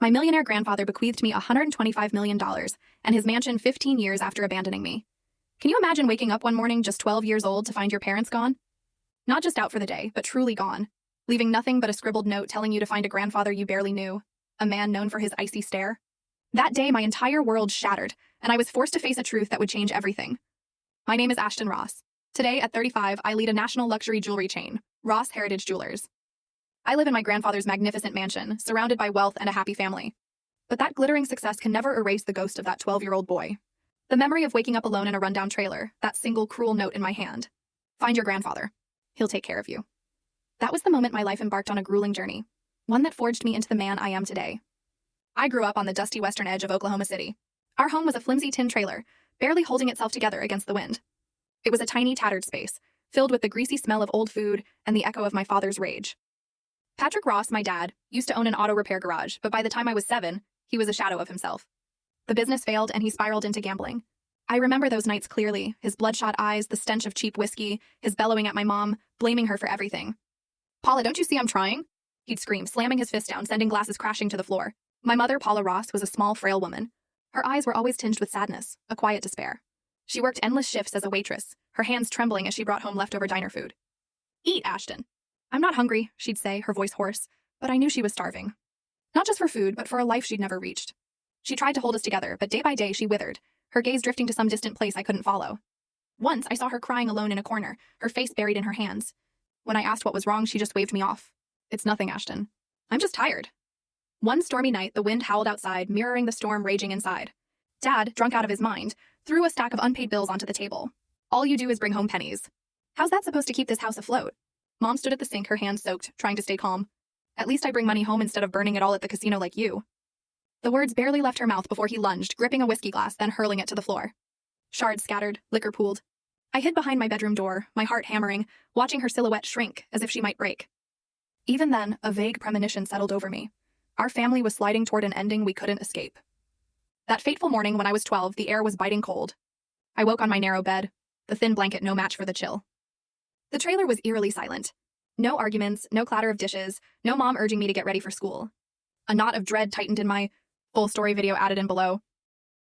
My millionaire grandfather bequeathed me $125 million and his mansion 15 years after abandoning me. Can you imagine waking up one morning just 12 years old to find your parents gone? Not just out for the day, but truly gone, leaving nothing but a scribbled note telling you to find a grandfather you barely knew, a man known for his icy stare. That day, my entire world shattered, and I was forced to face a truth that would change everything. My name is Ashton Ross. Today, at 35, I lead a national luxury jewelry chain, Ross Heritage Jewelers. I live in my grandfather's magnificent mansion, surrounded by wealth and a happy family. But that glittering success can never erase the ghost of that 12-year-old boy. The memory of waking up alone in a rundown trailer, that single cruel note in my hand. Find your grandfather. He'll take care of you. That was the moment my life embarked on a grueling journey, one that forged me into the man I am today. I grew up on the dusty western edge of Oklahoma City. Our home was a flimsy tin trailer, barely holding itself together against the wind. It was a tiny, tattered space, filled with the greasy smell of old food and the echo of my father's rage. Patrick Ross, my dad, used to own an auto repair garage, but by the time I was 7, he was a shadow of himself. The business failed and he spiraled into gambling. I remember those nights clearly, his bloodshot eyes, the stench of cheap whiskey, his bellowing at my mom, blaming her for everything. "Paula, don't you see I'm trying?" He'd scream, slamming his fist down, sending glasses crashing to the floor. My mother, Paula Ross, was a small, frail woman. Her eyes were always tinged with sadness, a quiet despair. She worked endless shifts as a waitress, her hands trembling as she brought home leftover diner food. "Eat, Ashton." "I'm not hungry," she'd say, her voice hoarse, but I knew she was starving. Not just for food, but for a life she'd never reached. She tried to hold us together, but day by day she withered, her gaze drifting to some distant place I couldn't follow. Once, I saw her crying alone in a corner, her face buried in her hands. When I asked what was wrong, she just waved me off. "It's nothing, Ashton. I'm just tired." One stormy night, the wind howled outside, mirroring the storm raging inside. Dad, drunk out of his mind, threw a stack of unpaid bills onto the table. "All you do is bring home pennies. How's that supposed to keep this house afloat?" Mom stood at the sink, her hands soaked, trying to stay calm. "At least I bring money home instead of burning it all at the casino like you." The words barely left her mouth before he lunged, gripping a whiskey glass, then hurling it to the floor. Shards scattered, liquor pooled. I hid behind my bedroom door, my heart hammering, watching her silhouette shrink, as if she might break. Even then, a vague premonition settled over me. Our family was sliding toward an ending we couldn't escape. That fateful morning when I was 12, the air was biting cold. I woke on my narrow bed, the thin blanket no match for the chill. The trailer was eerily silent. No arguments, no clatter of dishes, no mom urging me to get ready for school. A knot of dread tightened in my full story video added in below.